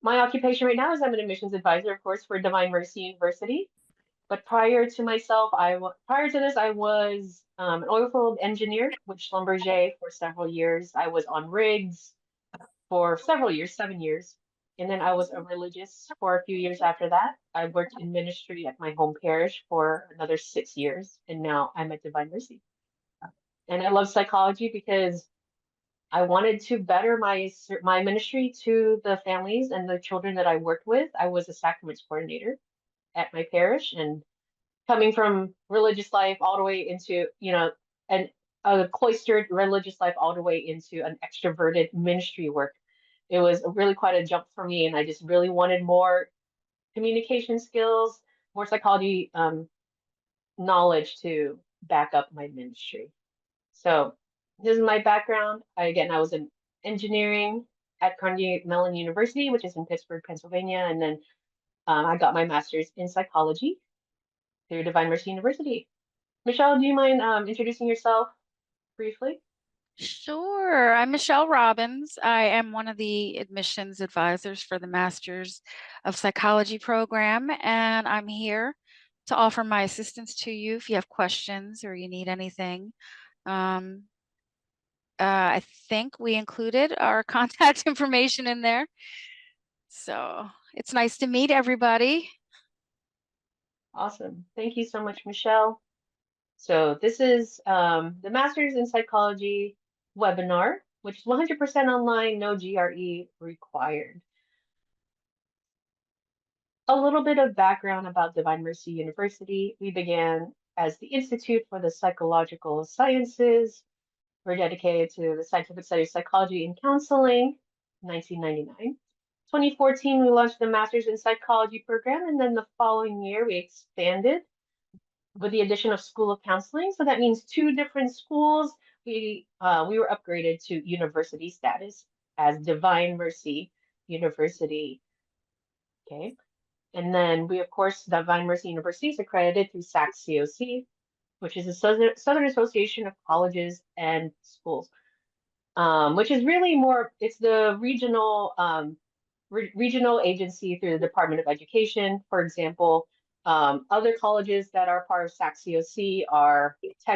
My occupation right now is I'm an admissions advisor, of course, for Divine Mercy University. But prior to myself, prior to this, I was an oil field engineer with Schlumberger for several years. I was on rigs for several years, 7 years. And then I was a religious for a few years after that. I worked in ministry at my home parish for another 6 years. And now I'm at Divine Mercy. And I love psychology because I wanted to better my ministry to the families and the children that I worked with. I was a sacraments coordinator at my parish, and coming from religious life all the way into, an a cloistered religious life all the way into an extroverted ministry work. It was really quite a jump for me, and I just really wanted more communication skills, more psychology knowledge to back up my ministry. So this is my background. I was in engineering at Carnegie Mellon University, which is in Pittsburgh, Pennsylvania, and then I got my master's in psychology through Divine Mercy University. Michelle, do you mind introducing yourself briefly? Sure. I'm Michelle Robbins. I am one of the admissions advisors for the Masters of Psychology program, and I'm here to offer my assistance to you if you have questions or you need anything. Um, I think we included our contact information in there. So it's nice to meet everybody. Awesome. Thank you so much, Michelle. So this is the Masters in Psychology webinar, which is 100% online, no GRE required. A little bit of background about Divine Mercy University. We began as the Institute for the Psychological Sciences. We're dedicated to the scientific study of psychology and counseling, 1999. 2014, we launched the Masters in Psychology program, and then the following year, we expanded with the addition of School of Counseling. So that means two different schools. We were upgraded to university status as Divine Mercy University. Okay. And then we, of course, Divine Mercy University is accredited through SAC-COC, which is the Southern Association of Colleges and Schools, which is really more, it's the regional agency through the Department of Education. For example, other colleges that are part of SAC-COC are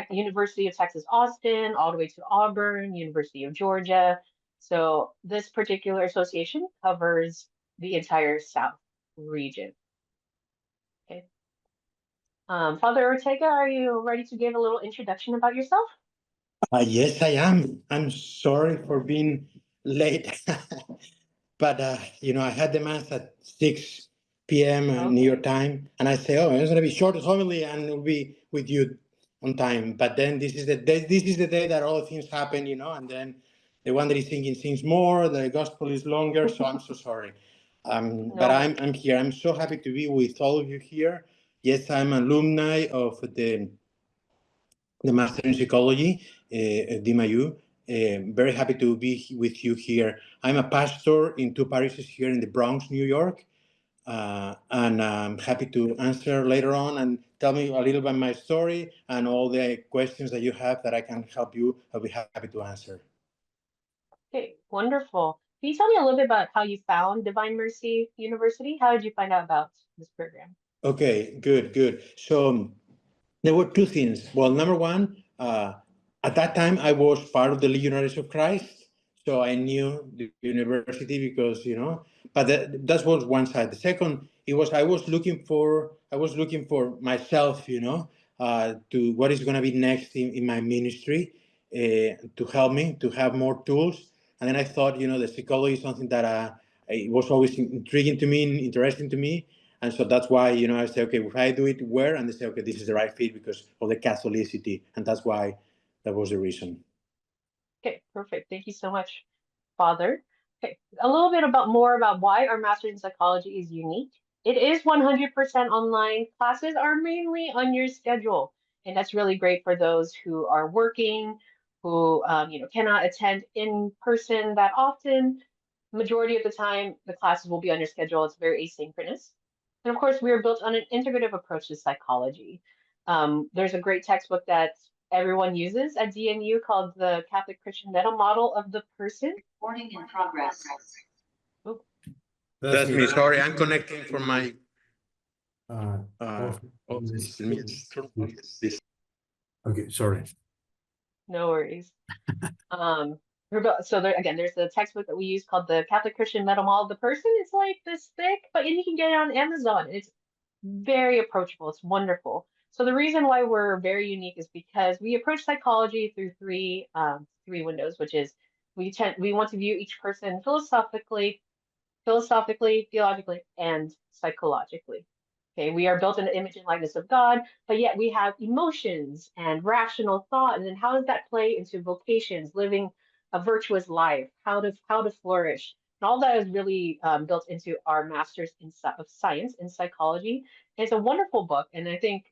University of Texas Austin, all the way to Auburn, University of Georgia. So this particular association covers the entire South region. Okay. Father Ortega, are you ready to give a little introduction about yourself? Yes, I am. I'm sorry for being late, but I had the mass at 6 p.m. New York time, and I say, "Oh, it's going to be short homily, and we'll be with you on time." But then this is the day that all things happen, and then the one that is singing sings more. The gospel is longer, so I'm so sorry. But I'm here. I'm so happy to be with all of you here. Yes, I'm alumni of the Master in Psychology at DMIU. Very happy to be with you here. I'm a pastor in two parishes here in the Bronx, New York, and I'm happy to answer later on and tell me a little about my story and all the questions that you have that I can help you. I'll be happy to answer. Okay, wonderful. Can you tell me a little bit about how you found Divine Mercy University? How did you find out about this program? Okay, good. So there were two things. Well, number one, at that time I was part of the Legionaries of Christ, so I knew the university because But that was one side. The second, I was looking for myself, to what is going to be next in my ministry, to help me to have more tools. And then I thought, the psychology is something that it was always intriguing to me, interesting to me. And so that's why, I say, okay, if I do it where? And they say, okay, this is the right fit because of the Catholicity. And that's why that was the reason. Okay, perfect. Thank you so much, Father. Okay, a little bit more about why our Master's in Psychology is unique. It is 100% online. Classes are mainly on your schedule. And that's really great for those who are working, who cannot attend in person that often. Majority of the time, the classes will be on your schedule. It's very asynchronous. And of course, we are built on an integrative approach to psychology. There's a great textbook that everyone uses at DMU called the Catholic Christian Meta Model of the Person. Recording in progress. Oh. That's me. Sorry, I'm connecting from my. Okay, sorry. No worries. So there, again, there's the textbook that we use called the Catholic Christian Metal Model of the Person. It's like this thick, but you can get it on Amazon. It's very approachable. It's wonderful. So the reason why we're very unique is because we approach psychology through three windows, which is we want to view each person philosophically, theologically, and psychologically. Okay, we are built in the image and likeness of God, but yet we have emotions and rational thought. And then how does that play into vocations, living a virtuous life, how to flourish? And all that is really built into our Master's of Science in Psychology. And it's a wonderful book, and I think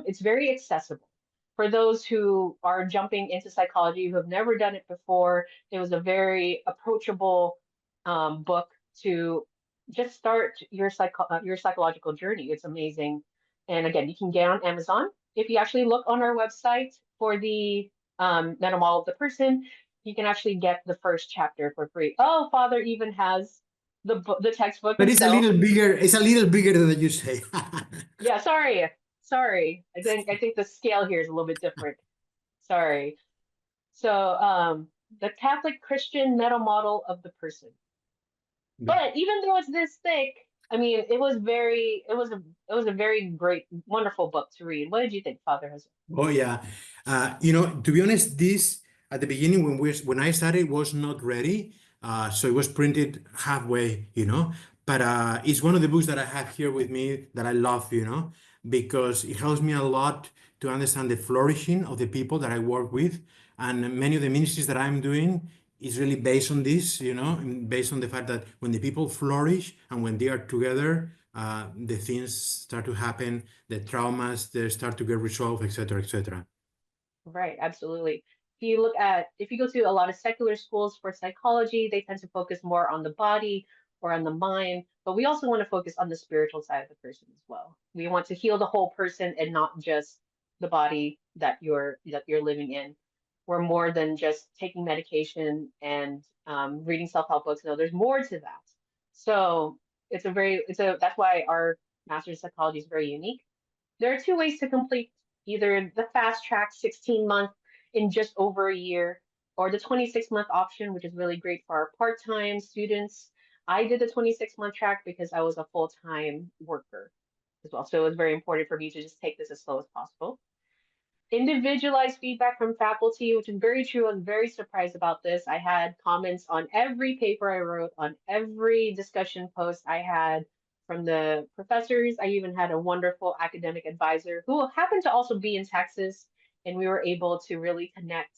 it's very accessible for those who are jumping into psychology who have never done it before. It was a very approachable book to just start your psychological journey. It's amazing. And again, you can get on Amazon. If you actually look on our website for the meta model of the person, you can actually get the first chapter for free. Oh, Father even has the textbook. But himself. It's a little bigger than you say. Yeah, sorry. I think the scale here is a little bit different. Sorry. So the Catholic Christian meta model of the person. But even though it's this thick, I mean, it was a very great, wonderful book to read. What did you think, Father Jose? Oh yeah, to be honest, this at the beginning when I started was not ready, so it was printed halfway, But it's one of the books that I have here with me that I love, because it helps me a lot to understand the flourishing of the people that I work with, and many of the ministries that I'm doing is really based on this, and based on the fact that when the people flourish and when they are together, the things start to happen, the traumas, they start to get resolved, etc., etc. Right, absolutely. If you go to a lot of secular schools for psychology, they tend to focus more on the body or on the mind, but we also want to focus on the spiritual side of the person as well. We want to heal the whole person and not just the body that you're living in. We're more than just taking medication and reading self-help books. No, there's more to that. So that's why our master's of psychology is very unique. There are two ways to complete either the fast track 16-month in just over a year, or the 26-month option, which is really great for our part-time students. I did the 26-month track because I was a full-time worker as well. So it was very important for me to just take this as slow as possible. Individualized feedback from faculty, which is very true. I was very surprised about this. I had comments on every paper I wrote, on every discussion post I had from the professors. I even had a wonderful academic advisor who happened to also be in Texas, and we were able to really connect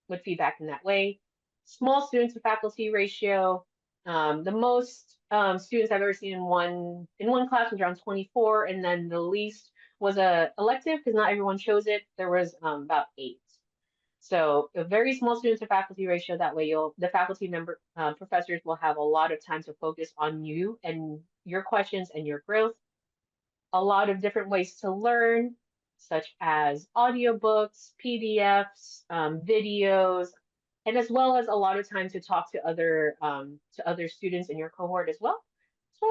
with feedback in that way. Small student to faculty ratio. The most students I've ever seen in one class was around 24, and then the least was a elective because not everyone chose it. There was about 8. So a very small student to faculty ratio. That way the faculty member professors will have a lot of time to focus on you and your questions and your growth. A lot of different ways to learn, such as audiobooks, PDFs, videos, and as well as a lot of time to talk to other students in your cohort as well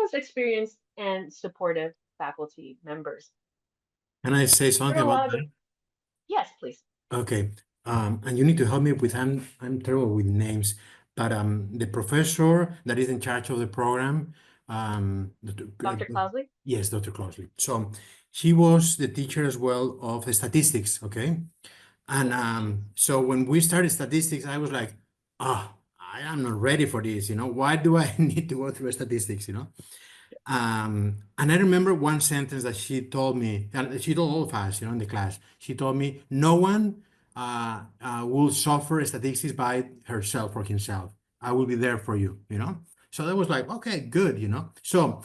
as experienced and supportive faculty members. Can I say something about that? Yes, please. Okay. And you need to help me with I'm terrible with names, but the professor that is in charge of the program, Dr. Closley? Yes, Dr. Closley. So she was the teacher as well of the statistics, okay? And so when we started statistics, I was like, I am not ready for this, Why do I need to go through statistics, And I remember one sentence that she told me, and she told all of us, in the class. She told me, no one will suffer statistics by herself or himself. I will be there for you, So that was like, okay, good, So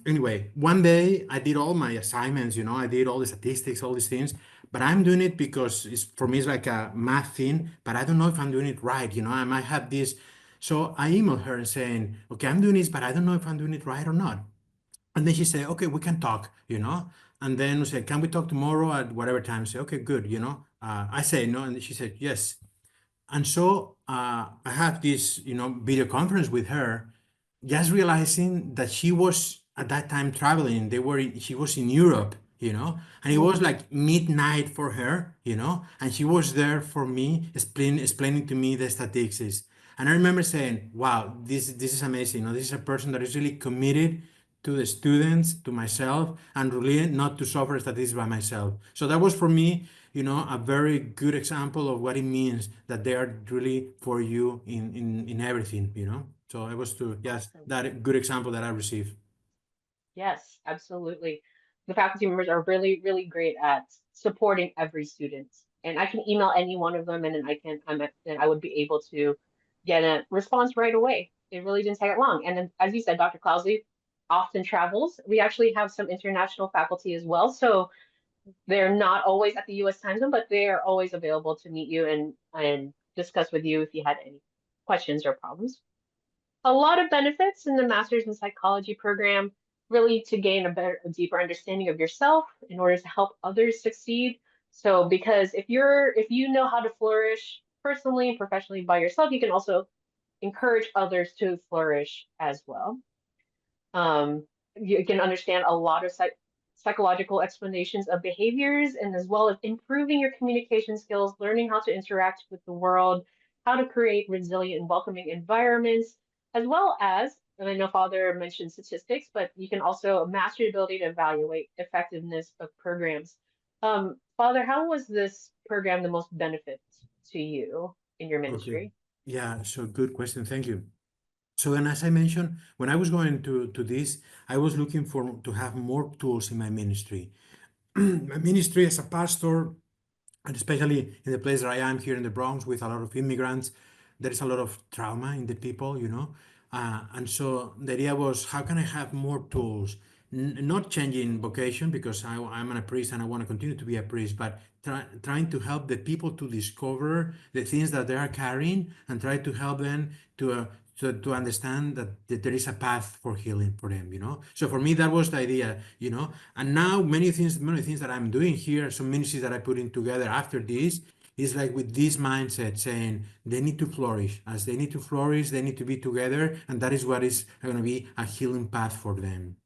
anyway, one day I did all my assignments, I did all the statistics, all these things, but I'm doing it because for me, it's like a math thing, but I don't know if I'm doing it right, I might have this. So I emailed her and saying, okay, I'm doing this, but I don't know if I'm doing it right or not. And then she said, okay, we can talk, And then we said, can we talk tomorrow at whatever time? I said, okay, good, I say no, and she said, yes. And so I had this, video conference with her just realizing that she was at that time traveling. She was in Europe, and it was like midnight for her, and she was there for me, explaining to me the statistics. And I remember saying, wow, this is amazing. This is a person that is really committed to the students, to myself, and really not to suffer statistics by myself. So that was for me, a very good example of what it means that they are really for you in everything, So it was to, yes, Awesome. that good example that I received. Yes, absolutely. The faculty members are really, really great at supporting every student. And I can email any one of them and then I would be able to get a response right away. It really didn't take that long. And then, as you said, Dr. Clousley often travels. We actually have some international faculty as well. So they're not always at the US time zone, but they are always available to meet you and discuss with you if you had any questions or problems. A lot of benefits in the Master's in Psychology program, really to gain a deeper understanding of yourself in order to help others succeed. So because if you know how to flourish personally and professionally by yourself, you can also encourage others to flourish as well. You can understand a lot of psychological explanations of behaviors, and as well as improving your communication skills, learning how to interact with the world, how to create resilient and welcoming environments, as well as, and I know Father mentioned statistics, but you can also master your ability to evaluate effectiveness of programs. Father, how was this program the most benefit to you in your Okay. ministry? Yeah, so good question. Thank you. So then, as I mentioned, when I was going to this, I was looking to have more tools in my ministry. My ministry as a pastor, and especially in the place that I am here in the Bronx with a lot of immigrants, there is a lot of trauma in the people, and so the idea was, how can I have more tools? Not changing vocation because I'm a priest and I want to continue to be a priest, but trying to help the people to discover the things that they are carrying and try to help them to understand that there is a path for healing for them, So for me, that was the idea, And now many things that I'm doing here, some ministries that I put in together after this, is like with this mindset saying they need to flourish. As they need to flourish, they need to be together, and that is what is going to be a healing path for them.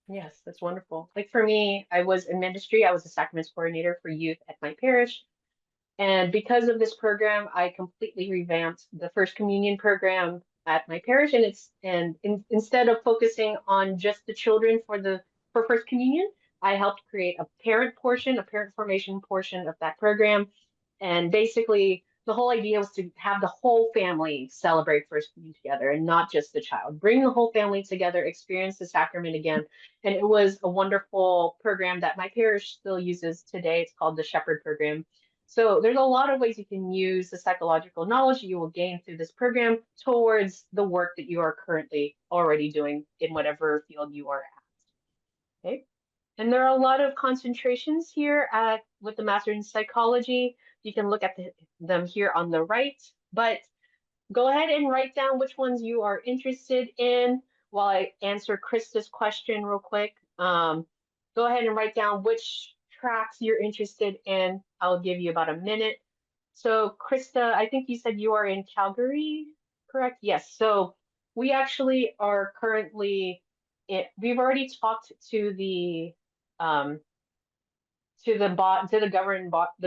Yes, that's wonderful. Like for me, I was in ministry, I was a sacraments coordinator for youth at my parish. And because of this program, I completely revamped the First Communion program at my parish. And instead of focusing on just the children for First Communion, I helped create a parent formation portion of that program. And basically, the whole idea was to have the whole family celebrate First Communion together and not just the child. Bring the whole family together, experience the sacrament again. And it was a wonderful program that my parish still uses today. It's called the Shepherd Program. So there's a lot of ways you can use the psychological knowledge you will gain through this program towards the work that you are currently already doing in whatever field you are at. Okay. And there are a lot of concentrations here with the Master in Psychology. You can look at them here on the right, but go ahead and write down which ones you are interested in while I answer Krista's question real quick. Go ahead and write down which tracks you're interested in. I'll give you about a minute. So Krista, I think you said you are in Calgary, correct? Yes. So we actually are currently we've already talked to the the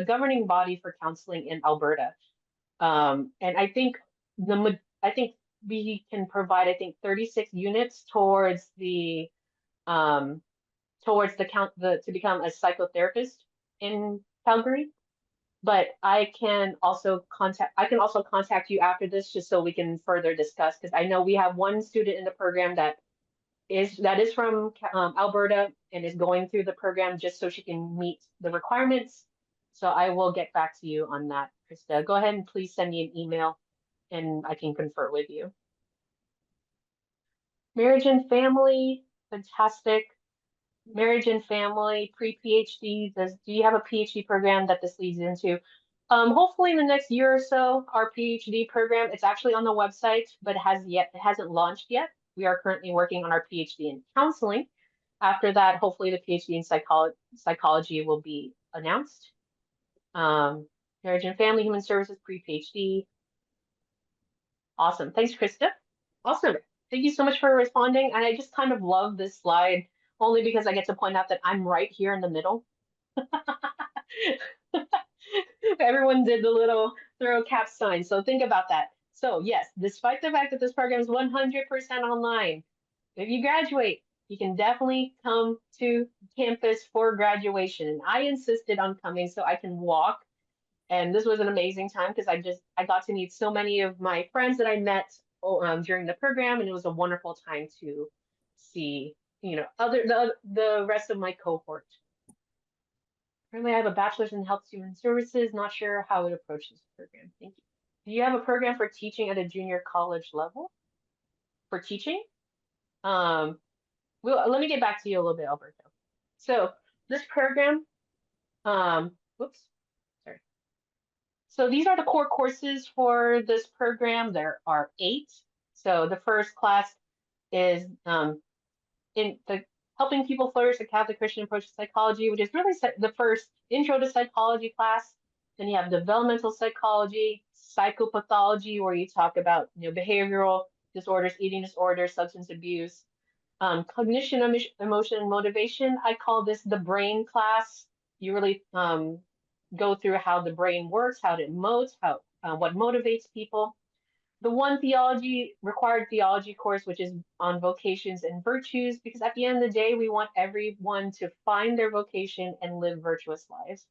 governing body for counseling in Alberta. And I think we can provide 36 units towards the to become a psychotherapist in Calgary. But I can also contact you after this just so we can further discuss, because I know we have one student in the program that is from Alberta and is going through the program just so she can meet the requirements. So I will get back to you on that, Krista. Go ahead and please send me an email and I can confer with you. Marriage and family, fantastic. Marriage and family, pre-PhD. Do you have a PhD program that this leads into? Hopefully in the next year or so, our PhD program, it's actually on the website, but it hasn't launched yet. We are currently working on our PhD in counseling. After that, hopefully the PhD in psychology will be announced. Marriage and family, human services, pre-PhD. Awesome. Thanks, Krista. Awesome. Thank you so much for responding. And I just kind of love this slide only because I get to point out that I'm right here in the middle. Everyone did the little throw cap sign. So think about that. So yes, despite the fact that this program is 100% online, if you graduate, you can definitely come to campus for graduation. And I insisted on coming so I can walk. And this was an amazing time because I got to meet so many of my friends that I met during the program, and it was a wonderful time to see, the rest of my cohort. Currently, I have a bachelor's in health human services. Not sure how I would approach this program. Thank you. Do you have a program for teaching at a junior college level? For teaching? Let me get back to you a little bit, Alberto. So this program, whoops, sorry. So these are the core courses for this program. There are 8. So the first class is in the Helping People Flourish, the Catholic Christian Approach to Psychology, which is really the first intro to psychology class. Then you have developmental psychology, psychopathology, where you talk about behavioral disorders, eating disorders, substance abuse, cognition, emotion, and motivation. I call this the brain class. You really go through how the brain works, how it emotes, what motivates people. The one required theology course, which is on vocations and virtues, because at the end of the day, we want everyone to find their vocation and live virtuous lives.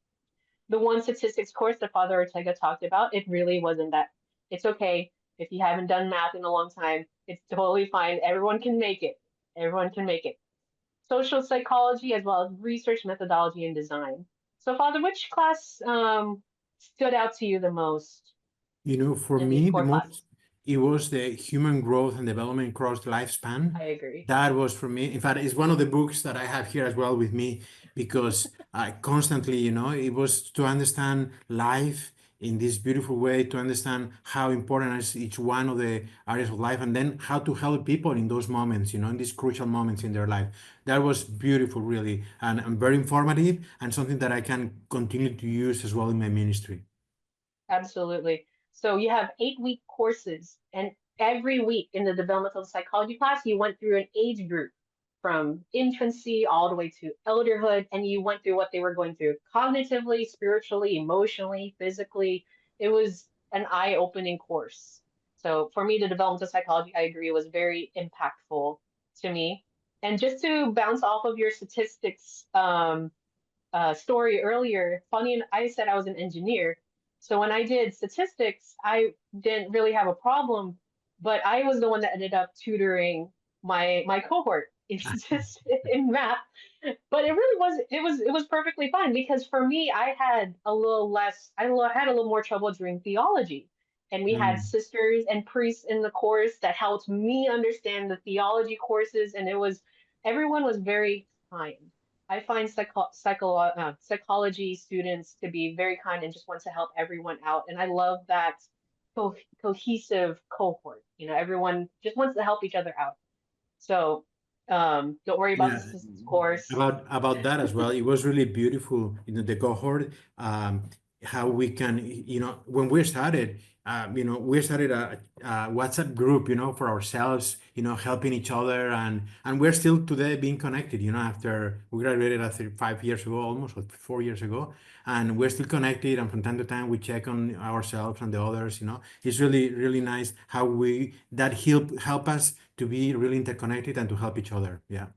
The one statistics course that Father Ortega talked about, it really wasn't that. It's okay if you haven't done math in a long time. It's totally fine. Everyone can make it. Everyone can make it. Social psychology, as well as research methodology and design. So, Father, which class stood out to you the most? For me, the most, it was the Human Growth and Development Across Lifespan. I agree. That was for me. In fact, it's one of the books that I have here as well with me, because I constantly, it was to understand life in this beautiful way, to understand how important is each one of the areas of life, and then how to help people in those moments, in these crucial moments in their life. That was beautiful, really, and very informative, and something that I can continue to use as well in my ministry. Absolutely. So you have 8-week courses, and every week in the developmental psychology class, you went through an age group from infancy all the way to elderhood, and you went through what they were going through cognitively, spiritually, emotionally, physically. It was an eye-opening course. So for me, the developmental psychology, I agree, was very impactful to me. And just to bounce off of your statistics story earlier, funny, I said I was an engineer. So when I did statistics, I didn't really have a problem, but I was the one that ended up tutoring my cohort in in math. But it was perfectly fine, because for me, I had a little more trouble during theology. And we had sisters and priests in the course that helped me understand the theology courses, and everyone was very kind. I find psychology students to be very kind and just want to help everyone out. And I love that cohesive cohort. Everyone just wants to help each other out. So don't worry about the statistics course. About that as well. It was really beautiful, the cohort, how we can, when we started, we started a WhatsApp group, for ourselves, helping each other, and we're still today being connected, after we graduated after 5 years ago, almost, or 4 years ago, and we're still connected, and from time to time we check on ourselves and the others. It's really, really nice how that help us to be really interconnected and to help each other. Yeah.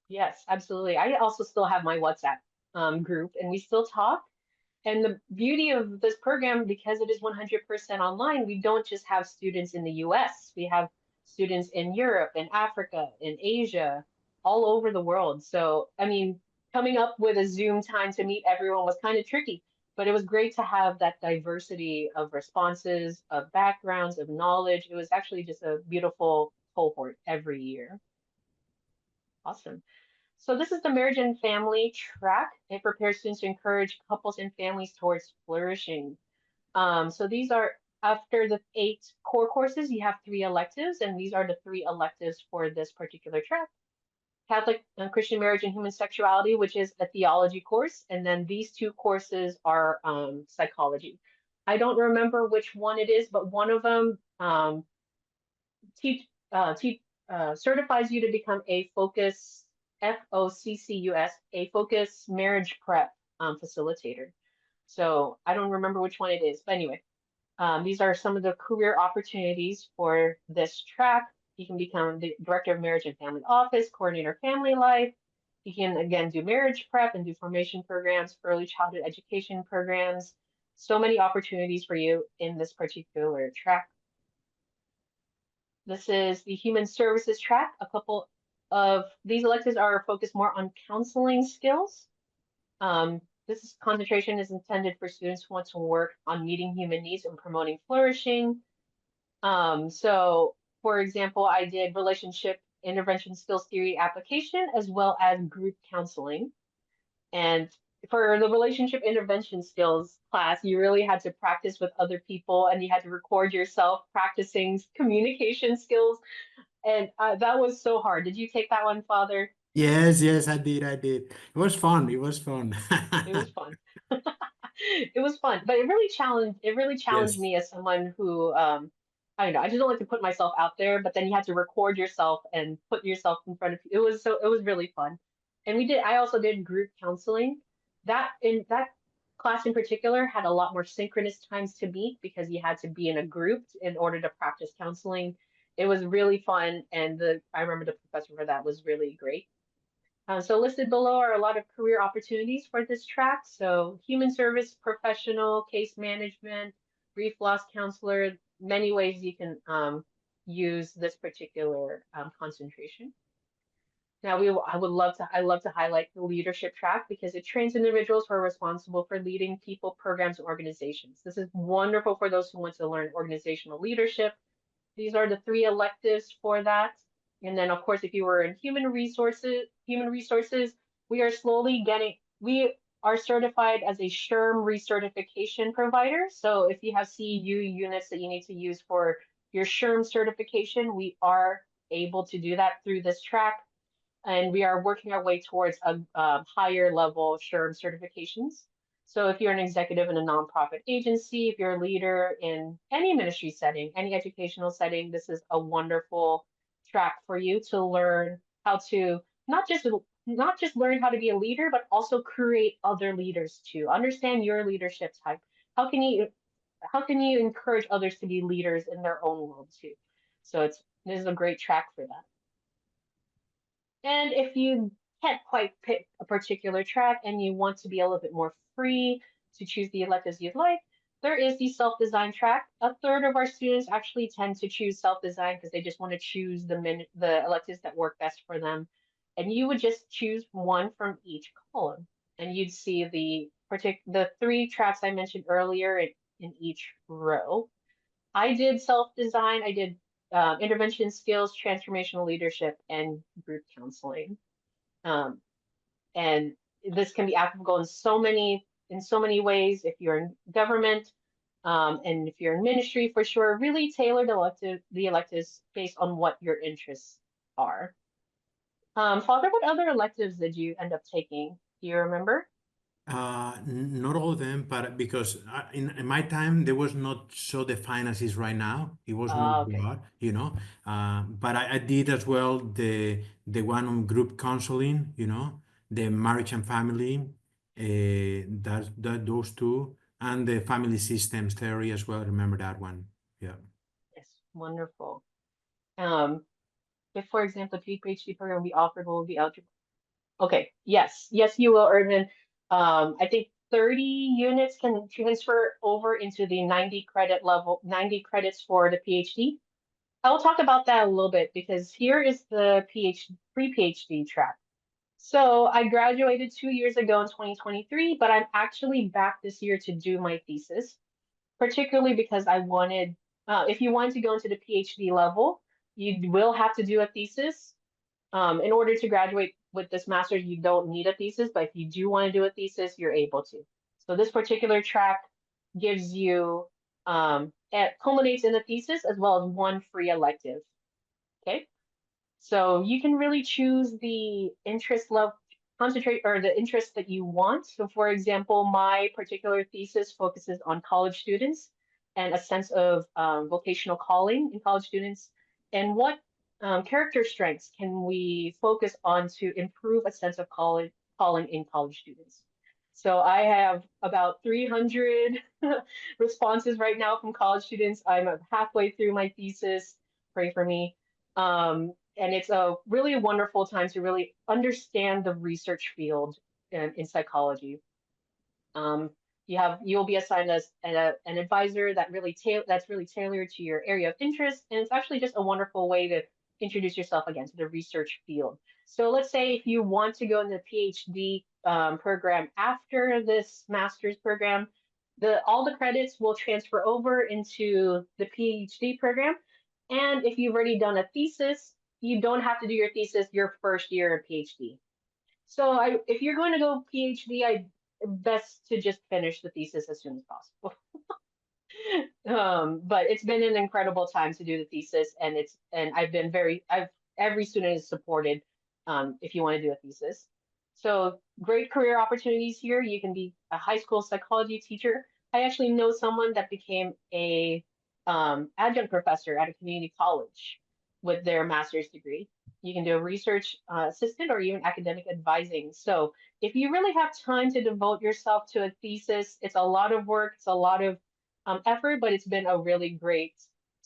Yes, absolutely. I also still have my WhatsApp group, and we still talk. And the beauty of this program, because it is 100% online, we don't just have students in the US. We have students in Europe, in Africa, in Asia, all over the world. So, I mean, coming up with a Zoom time to meet everyone was kind of tricky, but it was great to have that diversity of responses, of backgrounds, of knowledge. It was actually just a beautiful cohort every year. Awesome. So this is the marriage and family track. It prepares students to encourage couples and families towards flourishing. So these are, after the 8 core courses, you have 3 electives, and these are the 3 electives for this particular track. Catholic and Christian marriage and human sexuality, which is a theology course, and then these 2 courses are psychology. I don't remember which one it is, but one of them certifies you to become a focus, FOCCUS, a focus marriage prep facilitator. So I don't remember which one it is, but anyway, these are some of the career opportunities for this track. You can become the director of marriage and family office, coordinator family life. You can again do marriage prep and do formation programs, early childhood education programs. So many opportunities for you in this particular track. This is the human services track. A couple of these electives are focused more on counseling skills. This concentration is intended for students who want to work on meeting human needs and promoting flourishing. So for example, I did relationship intervention skills theory application as well as group counseling. And for the relationship intervention skills class, you really had to practice with other people and you had to record yourself practicing communication skills. And that was so hard. Did you take that one, Father? Yes, yes, I did. It was fun. It was fun. It was fun. It was fun, but it really challenged Yes. me as someone who I don't know, I just don't like to put myself out there, but then you have to record yourself and put yourself in front of people. It was really fun. And I also did group counseling. That class in particular had a lot more synchronous times to meet because you had to be in a group in order to practice counseling. It was really fun, and I remember the professor for that was really great. So listed below are a lot of career opportunities for this track. So human service professional, case management, grief loss counselor, many ways you can use this particular concentration. Now I love to highlight the leadership track because it trains individuals who are responsible for leading people, programs, and organizations. This is wonderful for those who want to learn organizational leadership. These are the 3 electives for that. And then of course, if you were in human resources, we are certified as a SHRM recertification provider. So if you have CEU units that you need to use for your SHRM certification, we are able to do that through this track. And we are working our way towards a higher level SHRM certifications. So if you're an executive in a nonprofit agency, if you're a leader in any ministry setting, any educational setting, this is a wonderful track for you to learn how to not just learn how to be a leader, but also create other leaders too. Understand your leadership type. How can you encourage others to be leaders in their own world too? So this is a great track for that. And if you can't quite pick a particular track and you want to be a little bit more free to choose the electives you'd like, there is the self-design track. A third of our students actually tend to choose self-design because they just want to choose the electives that work best for them. And you would just choose one from each column. And you'd see the 3 tracks I mentioned earlier in each row. I did self-design. I did intervention skills, transformational leadership, and group counseling. And this can be applicable in so many ways. If you're in government, and if you're in ministry, for sure, really tailor the electives based on what your interests are. Father, what other electives did you end up taking? Do you remember? Not all of them, but because in my time there was not so defined as is right now. It was more Okay. broad, you know. But I did as well the one on group counseling, you know, the marriage and family, those 2, and the family systems theory as well. Remember that one? Yeah. Yes, wonderful. If, for example, the PhD program we offered will be eligible. Okay, yes, you will, Erdman. I think 30 units can transfer over into the 90 credit level, 90 credits for the PhD. I will talk about that a little bit because here is the pre-PhD track. So I graduated 2 years ago in 2023, but I'm actually back this year to do my thesis, particularly because I wanted, if you want to go into the PhD level, you will have to do a thesis. In order to graduate with this master's, you don't need a thesis, but if you do want to do a thesis, you're able to. So this particular track gives you, it culminates in a thesis as well as 1 free elective. Okay, so you can really choose the interest level, concentrate, or the interest that you want. So for example, my particular thesis focuses on college students and a sense of vocational calling in college students. And what character strengths can we focus on to improve a sense of calling in college students? So I have about 300 responses right now from college students. I'm halfway through my thesis. Pray for me. And it's a really wonderful time to really understand the research field in psychology. Um, you'll be assigned as an advisor that's really tailored to your area of interest, and it's actually just a wonderful way to introduce yourself again to the research field. So let's say if you want to go in the PhD program after this master's program, all the credits will transfer over into the PhD program. And if you've already done a thesis, you don't have to do your thesis your first year of PhD. So if you're going to go PhD, best to just finish the thesis as soon as possible. But it's been an incredible time to do the thesis, and every student is supported if you want to do a thesis. So great career opportunities here. You can be a high school psychology teacher. I actually know someone that became a adjunct professor at a community college with their master's degree. You can do a research assistant or even academic advising. So if you really have time to devote yourself to a thesis, it's a lot of work, it's a lot of effort, but it's been a really great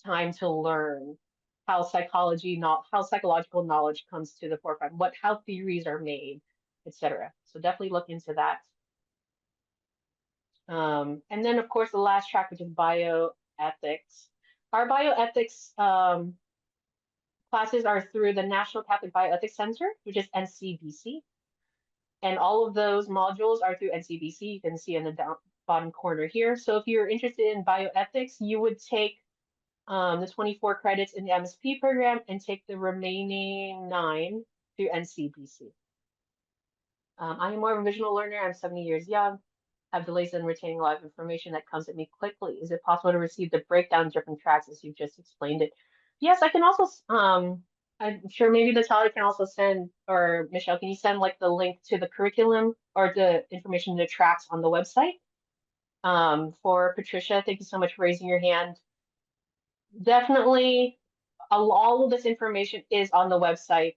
time to learn how psychological knowledge comes to the forefront, how theories are made, etc. So definitely look into that. And then of course the last track, which is bioethics. Our bioethics classes are through the National Catholic Bioethics Center, which is NCBC. And all of those modules are through NCBC. You can see in the bottom corner here. So if you're interested in bioethics, you would take the 24 credits in the MSP program and take the remaining 9 through NCBC. I am more of a visual learner. I'm 70 years young. Have delays in retaining a lot of information that comes at me quickly. Is it possible to receive the breakdown of different tracks as you just explained it? Yes, I can also, I'm sure maybe Natalia can also send, or Michelle, can you send like the link to the curriculum or the information to the tracks on the website? For Patricia, thank you so much for raising your hand. Definitely, all of this information is on the website,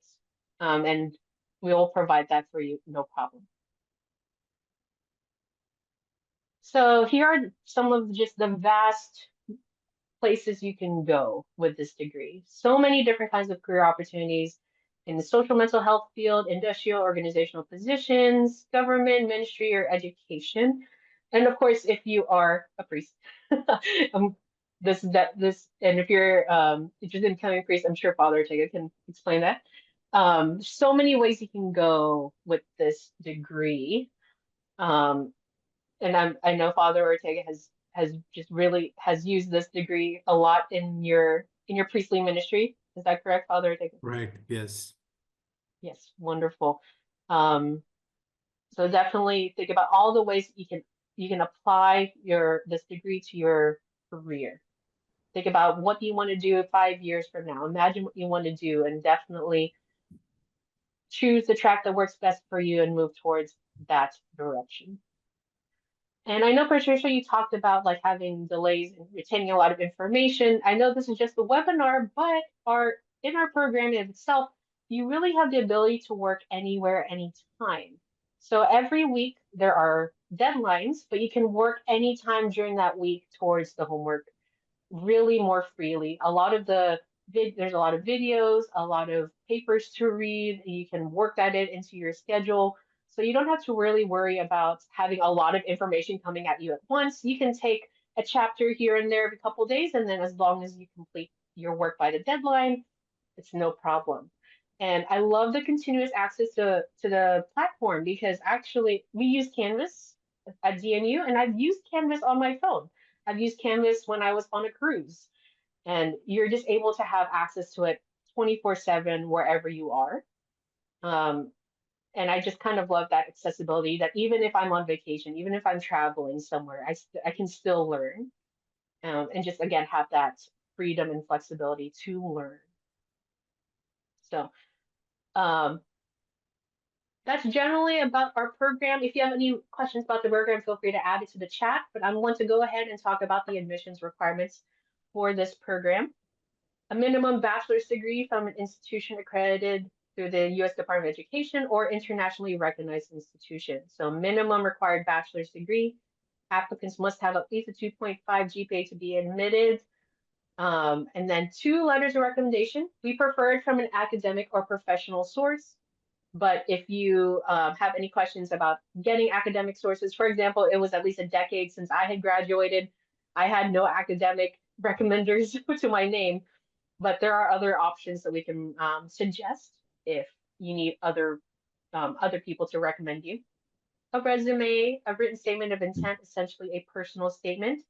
and we will provide that for you, no problem. So here are some of just the vast places you can go with this degree. So many different kinds of career opportunities in the social mental health field, industrial organizational positions, government, ministry, or education. And of course, if you are a priest, and if you're interested in becoming a priest, I'm sure Father Ortega can explain that. So many ways you can go with this degree. And I know Father Ortega has used this degree a lot in your priestly ministry. Is that correct, Father Ortega? Right. Yes. Yes, wonderful. So definitely think about all the ways you can apply this degree to your career. Think about what you want to do 5 years from now. Imagine what you want to do, and definitely choose the track that works best for you and move towards that direction. And I know, Patricia, you talked about like having delays in retaining a lot of information. I know this is just the webinar, but in our program in itself, you really have the ability to work anywhere, anytime. So every week there are deadlines, but you can work anytime during that week towards the homework really more freely. There's a lot of videos, a lot of papers to read. You can work that into your schedule. So you don't have to really worry about having a lot of information coming at you at once. You can take a chapter here and there every couple of days, and then as long as you complete your work by the deadline, it's no problem. And I love the continuous access to the platform, because actually we use Canvas at DNU, and I've used Canvas on my phone. I've used Canvas when I was on a cruise, and you're just able to have access to it 24/7 wherever you are. And I just kind of love that accessibility, that even if I'm on vacation, even if I'm traveling somewhere, I can still learn, and just again have that freedom and flexibility to learn. So that's generally about our program. If you have any questions about the program, feel free to add it to the chat, but I want to go ahead and talk about the admissions requirements for this program. a minimum bachelor's degree from an institution accredited through the U.S. Department of Education or internationally recognized institution. So minimum required bachelor's degree. Applicants must have at least a 2.5 GPA to be admitted. And then 2 letters of recommendation. We prefer it from an academic or professional source. But if you have any questions about getting academic sources, for example, it was at least a decade since I had graduated. I had no academic recommenders to my name, but there are other options that we can suggest if you need other people to recommend you. A resume, a written statement of intent, essentially a personal statement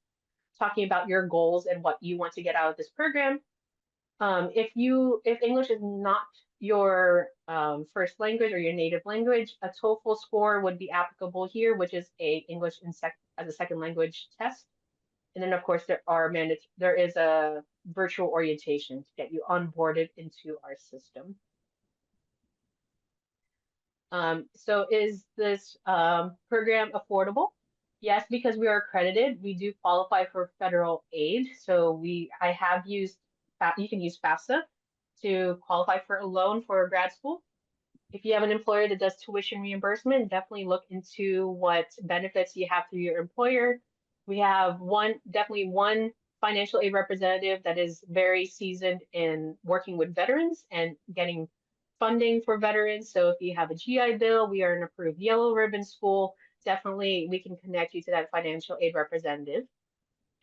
talking about your goals and what you want to get out of this program. If English is not your first language or your native language, a TOEFL score would be applicable here, which is a English as a second language test. And then of course there is a virtual orientation to get you onboarded into our system. So is this program affordable? Yes, because we are accredited, we do qualify for federal aid. So I have used, you can use FAFSA to qualify for a loan for grad school. If you have an employer that does tuition reimbursement, definitely look into what benefits you have through your employer. We have definitely one financial aid representative that is very seasoned in working with veterans and getting funding for veterans. So if you have a GI Bill, we are an approved yellow ribbon school. Definitely we can connect you to that financial aid representative.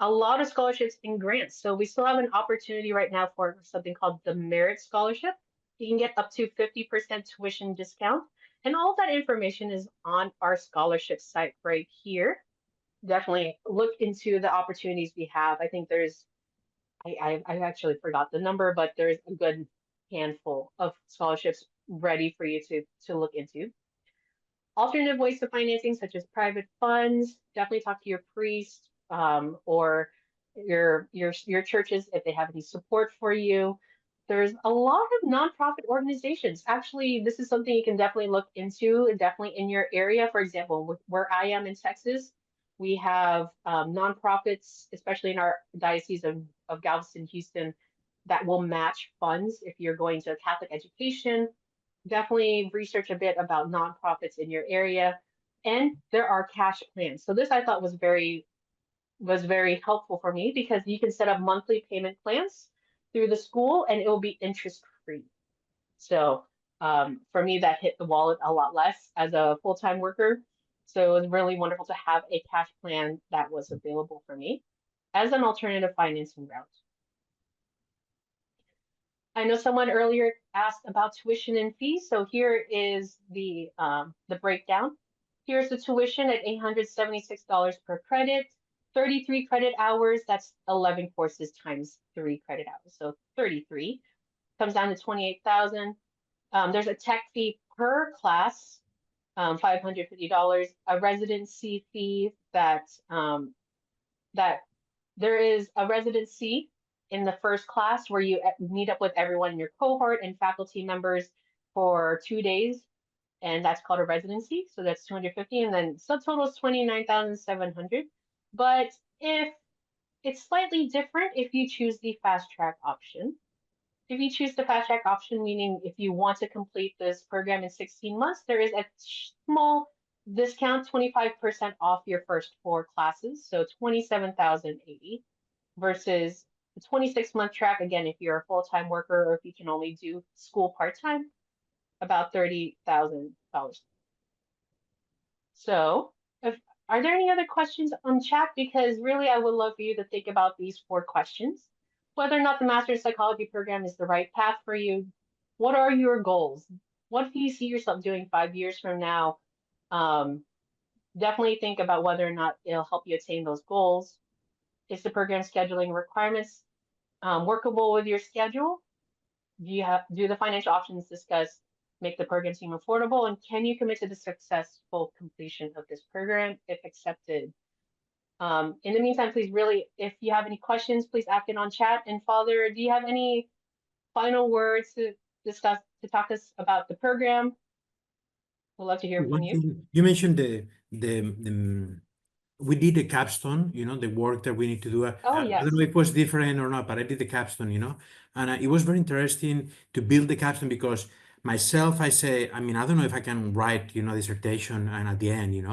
A lot of scholarships and grants. So we still have an opportunity right now for something called the Merit Scholarship. You can get up to 50% tuition discount. And all of that information is on our scholarship site right here. Definitely look into the opportunities we have. I think I actually forgot the number, but there's a good handful of scholarships ready for you to look into. Alternative ways to financing, such as private funds. Definitely talk to your priest or your churches if they have any support for you. There's a lot of nonprofit organizations. Actually, this is something you can definitely look into, definitely in your area. For example, where I am in Texas, we have nonprofits, especially in our diocese of Galveston, Houston, that will match funds if you're going to a Catholic education. Definitely research a bit about nonprofits in your area. And there are cash plans. So this I thought was very helpful for me because you can set up monthly payment plans through the school and it will be interest free. So for me, that hit the wallet a lot less as a full-time worker. So it was really wonderful to have a cash plan that was available for me as an alternative financing route. I know someone earlier asked about tuition and fees. So here is the breakdown. Here's the tuition at $876 per credit, 33 credit hours. That's 11 courses times 3 credit hours. So 33 comes down to $28,000. There's a tech fee per class, $550. A residency fee that there is a residency in the first class where you meet up with everyone in your cohort and faculty members for 2 days, and that's called a residency. So that's $250, and then subtotal is $29,700. But if it's slightly different if you choose the fast track option. If you choose the fast track option, meaning if you want to complete this program in 16 months, there is a small discount, 25% off your first 4 classes, so $27,080 versus the 26-month track. Again, if you're a full-time worker or if you can only do school part-time, about $30,000. So are there any other questions on chat? Because really, I would love for you to think about these 4 questions. Whether or not the Master of Psychology program is the right path for you. What are your goals? What do you see yourself doing 5 years from now? Definitely think about whether or not it'll help you attain those goals. Is the program scheduling requirements workable with your schedule? Do the financial options discussed make the program seem affordable? And can you commit to the successful completion of this program if accepted? In the meantime, please really, if you have any questions, please ask it on chat. And Father, do you have any final words to discuss, to talk to us about the program? We'd love to hear from you. You mentioned the we did the capstone, the work that we need to do. Oh, I yes. don't know if it was different or not, but I did the capstone, and it was very interesting to build the capstone because myself, I say, I mean, I don't know if I can write, dissertation and at the end,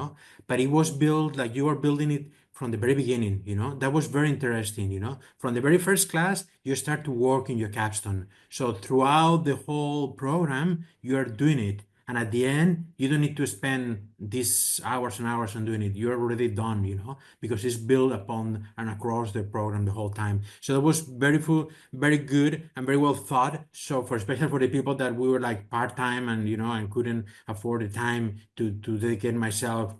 but it was built like you were building it from the very beginning, that was very interesting, from the very first class, you start to work in your capstone. So throughout the whole program, you are doing it. And at the end, you don't need to spend these hours and hours on doing it. You're already done, because it's built upon and across the program the whole time. So that was very full, very good and very well thought. So especially for the people that we were like part-time and, and couldn't afford the time to dedicate myself,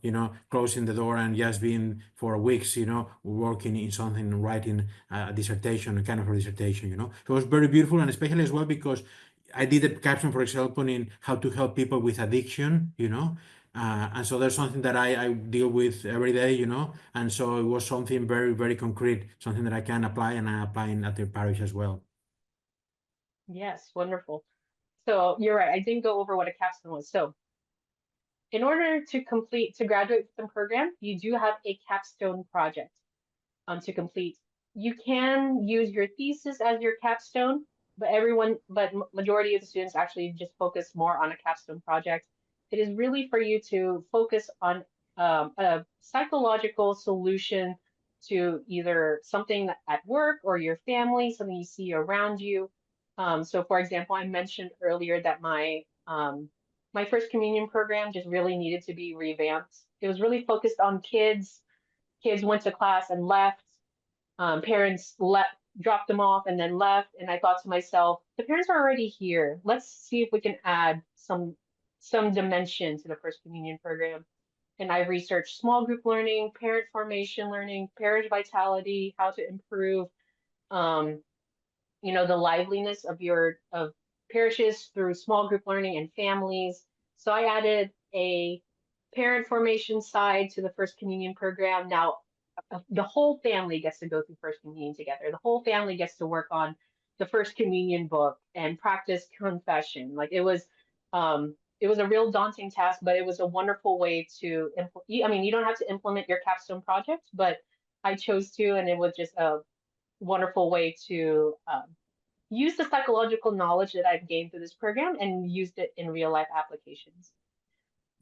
closing the door and just being for weeks, working in something, writing a dissertation, a kind of a dissertation, So it was very beautiful, and especially as well because I did a caption, for example, in how to help people with addiction, and so there's something that I deal with every day, and so it was something very, very concrete, something that I can apply, and I apply at the parish as well. Yes, wonderful. So you're right. I didn't go over what a capstone was. So in order to graduate from the program, you do have a capstone project to complete. You can use your thesis as your capstone, but majority of the students actually just focus more on a capstone project. It is really for you to focus on a psychological solution to either something at work or your family, something you see around you. So for example, I mentioned earlier that my first communion program just really needed to be revamped. It was really focused on kids. Kids went to class and left. Parents dropped them off and then left. And I thought to myself, the parents are already here. Let's see if we can add some dimension to the First Communion program. And I researched small group learning, parent formation learning, parish vitality, how to improve, the liveliness of parishes through small group learning and families. So I added a parent formation side to the First Communion program. Now, the whole family gets to go through First Communion together. The whole family gets to work on the First Communion book and practice confession. Like it was a real daunting task, but it was a wonderful way to I mean, you don't have to implement your capstone project, but I chose to, and it was just a wonderful way to use the psychological knowledge that I've gained through this program and used it in real life applications.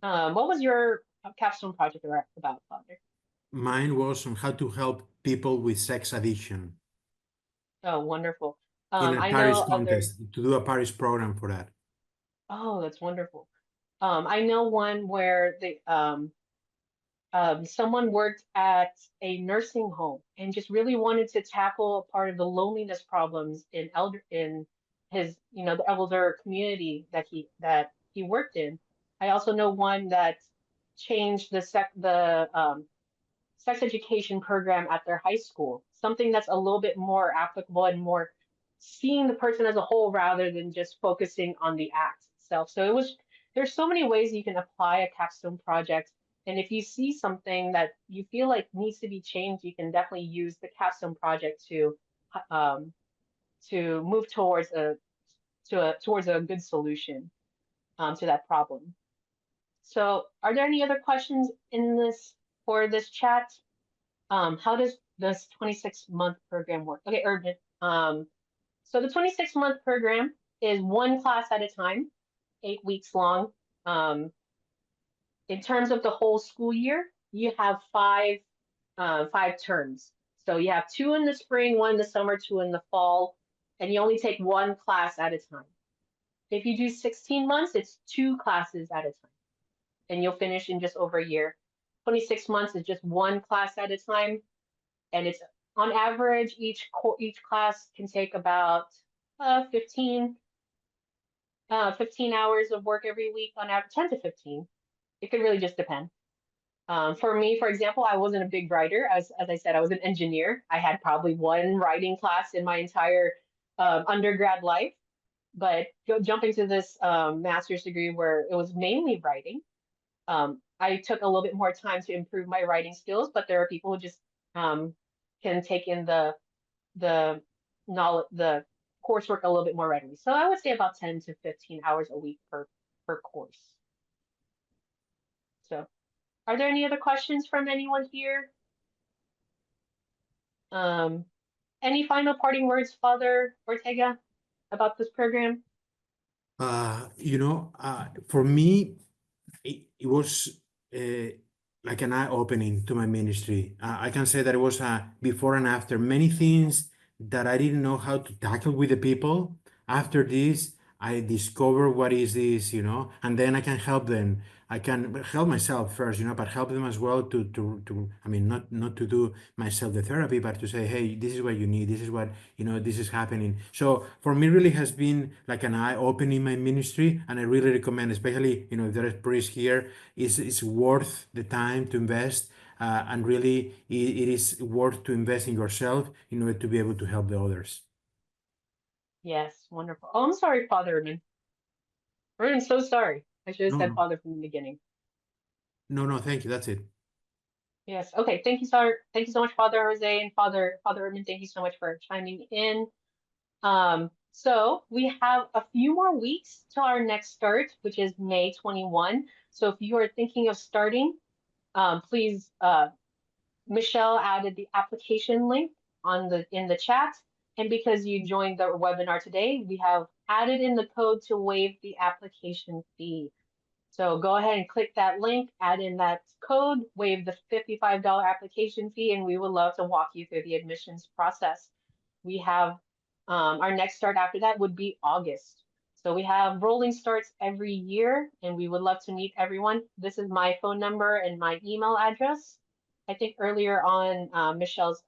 What was your capstone project about, Father? Mine was on how to help people with sex addiction. Oh, wonderful. In a I parish know context, to do a parish program for that. Oh, that's wonderful. I know one where someone worked at a nursing home and just really wanted to tackle part of the loneliness problems in his, the elder community that he worked in. I also know one that changed the sex education program at their high school, something that's a little bit more applicable and more seeing the person as a whole rather than just focusing on the act itself. So there's so many ways you can apply a capstone project. And if you see something that you feel like needs to be changed, you can definitely use the capstone project to move towards a good solution to that problem. So are there any other questions for this chat? How does this 26-month program work? Okay, Urban. So the 26-month program is one class at a time, 8 weeks long. In terms of the whole school year, you have five terms. So you have 2 in the spring, 1 in the summer, 2 in the fall, and you only take 1 class at a time. If you do 16 months, it's 2 classes at a time, and you'll finish in just over a year. 26 months is just 1 class at a time, and it's on average, each class can take about 15 hours of work every week on average, 10 to 15. It could really just depend. For me, for example, I wasn't a big writer. As I said, I was an engineer. I had probably 1 writing class in my entire undergrad life. But jumping to this master's degree where it was mainly writing, I took a little bit more time to improve my writing skills. But there are people who just can take in the knowledge, the coursework a little bit more readily. So I would say about 10 to 15 hours a week per course. So are there any other questions from anyone here? Any final parting words, Father Ortega, about this program? For me, it was like an eye-opening to my ministry. I can say that it was a before and after. Many things that I didn't know how to tackle with the people. After this, I discover what is this, and then I can help them. I can help myself first, but help them as well to I mean, not to do myself the therapy, but to say, hey, this is what you need. This is what, this is happening. So for me, really has been like an eye-opening my ministry, and I really recommend, especially, if there is priests here, it's worth the time to invest. And really, it is worth to invest in yourself in order to be able to help the others. Yes, wonderful. Oh, I'm sorry, Father Erdman. I'm so sorry. I should have No, said no, Father from the beginning. no, thank you. That's it. Yes. Okay. Thank you, sir. Thank you so much, Father Jose and Father Erdman. Thank you so much for chiming in. So we have a few more weeks till our next start, which is May 21. So if you are thinking of starting, please, Michelle added the application link in the chat. And because you joined the webinar today, we have added in the code to waive the application fee. So go ahead and click that link, add in that code, waive the $55 application fee, and we would love to walk you through the admissions process. We have our next start after that would be August. So we have rolling starts every year, and we would love to meet everyone. This is my phone number and my email address. I think earlier on, Michelle's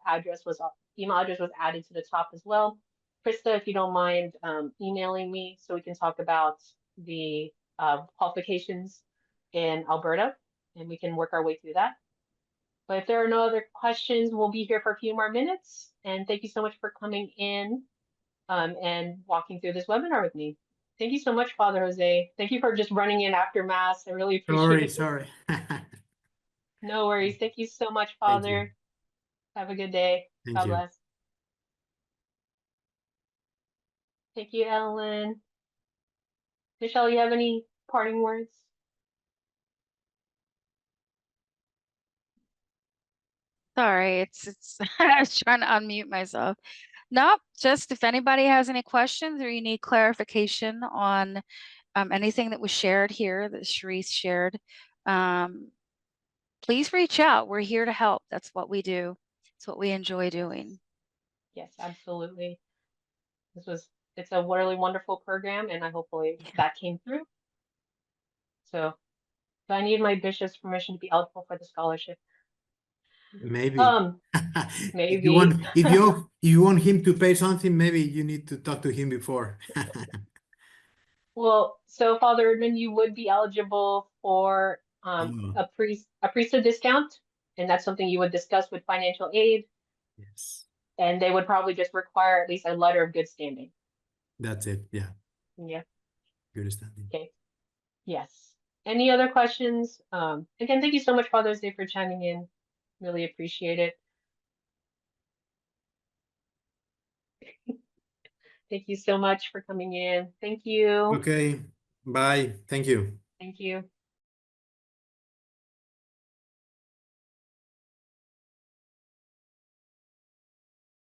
email address was added to the top as well. Krista, if you don't mind emailing me so we can talk about the qualifications in Alberta, and we can work our way through that. But if there are no other questions, we'll be here for a few more minutes. And thank you so much for coming in and walking through this webinar with me. Thank you so much, Father Jose. Thank you for just running in after Mass. I really appreciate it. Sorry. No worries. Thank you so much, Thank you. Father. Have a good day. Thank God you. bless. Thank you, Ellen. Michelle, you have any parting words? Sorry, it's I was trying to unmute myself. Nope, just if anybody has any questions or you need clarification on anything that was shared here that Charisse shared, please reach out. We're here to help. That's what we do. It's what we enjoy doing. Yes, absolutely. It's a really wonderful program, and hopefully that came through. So I need my bishop's permission to be eligible for the scholarship. Maybe. Maybe. If you want him to pay something, maybe you need to talk to him before. Well, so Father Erdman, you would be eligible for Oh, a priesthood discount, and that's something you would discuss with financial aid, yes. and they would probably just require at least a letter of good standing. That's it. Yeah. Yeah. Good standing. Okay. Yes. Any other questions? Again, thank you so much, Father's Day, for chiming in. Really appreciate it. Thank you so much for coming in. Thank you. Okay. Bye. Thank you. Thank you.